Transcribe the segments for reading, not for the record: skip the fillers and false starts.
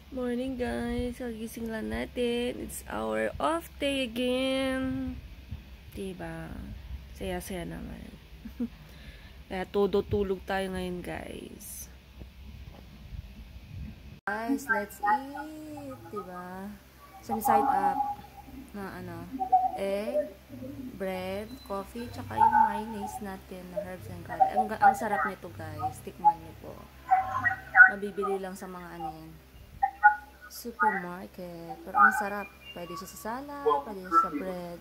Morning guys, kagising lang natin. It's our off day again. Diba? Saya-saya naman. Kaya todo tulog tayo ngayon guys. Guys, let's eat. Diba? Some side up na egg, bread, coffee, tsaka yung mayonnaise natin na herbs and garlic. Ang sarap nito guys. Tikman nyo po. Mabibili lang sa mga supermarket. Pero ang sarap. Pwede siya sa salad, pwede siya sa bread.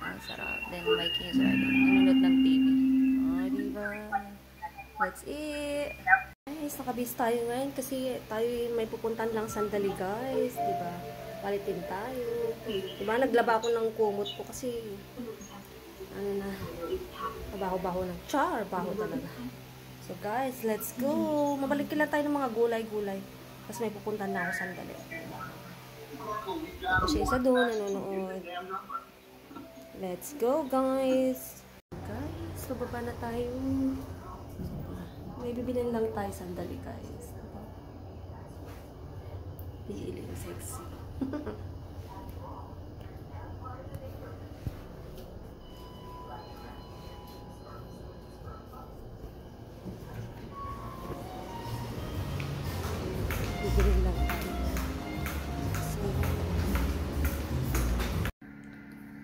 Ang sarap. Then, my king is ready. Nanonood ng TV. Oh, diba? Let's eat! Guys, nakabis tayo ngayon kasi tayo may pupuntan lang sandali guys. Diba? Palitin tayo. Diba? Naglaba ako ng kumot ko kasi baho-baho ng char. Baho talaga. So guys, let's go! Mabalik lang tayo ng mga gulay-gulay. Kasi may pupuntan na ako sandali. Ako siya isa doon, nanonood. Let's go, guys! Guys, bababa na tayo. May bibilin lang tayo sandali, guys. Feeling sexy.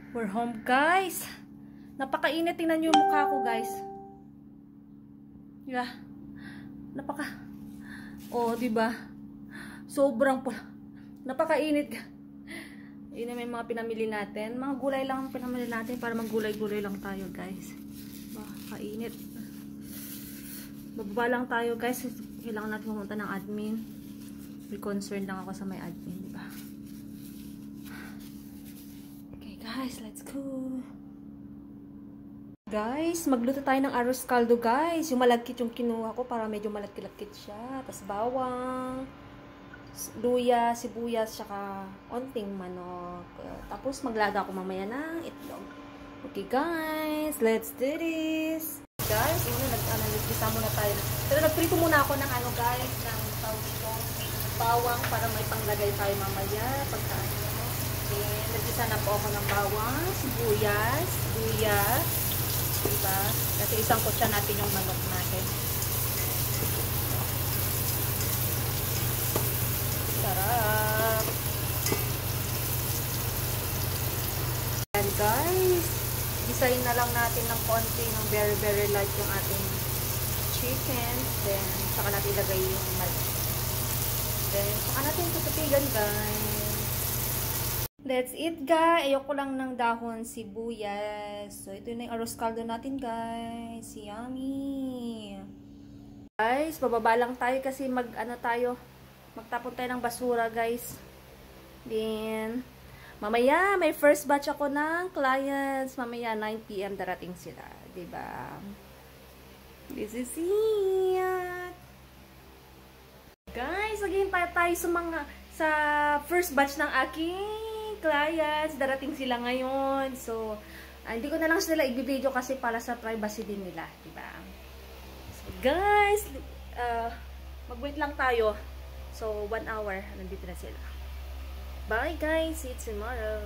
We're home guys. Napakainit, tingnan niyo yung mukha ko guys. Yeah. Oh, 'di ba? Sobrang pula. Napakainit. Yun na may mga pinamili natin. Mga gulay lang ang pinamili natin para maggulay-gulay lang tayo guys. Kainit. Bababa lang tayo guys. Kailangan natin pumunta ng admin. May concern lang ako sa may admin, 'di ba? Guys, let's go. Guys, magluto tayo ng arroz caldo, guys. Yung malagkit yung kinuha ko para medyo malagkit-lagkit siya. Tapos bawang, luya, sibuyas, saka onting manok. Tapos maglaga ako mamaya ng itlog. Okay, guys, let's do this. Guys, nag-analysis muna tayo. Pero nagprito muna ako ng guys, ng bawang para may panglagay tayo mamaya. And nagisa na po ako ng bawang, sibuyas, luya, diba? Kasi isang kutsa natin yung manok natin. Sarap! And guys, design na lang natin ng konti ng very light yung ating chicken. Then, saka natin ilagay yung milk. Then, saka natin tutupigan guys. That's it guys. Ayoko lang ng dahon sibuyas. So, ito na yung arroz caldo natin guys. Yummy! Guys, bababa lang tayo kasi magtapon tayo ng basura guys. Then, mamaya may first batch ako ng clients. Mamaya 9 PM darating sila. Diba? This is it! Guys, again tayo sa first batch ng aking clients, darating sila ngayon. So, hindi ko na lang sila i-video kasi para sa privacy din nila, diba? So, guys, mag-wait lang tayo. So, 1 hour, nandito na sila. Bye, guys. See you tomorrow.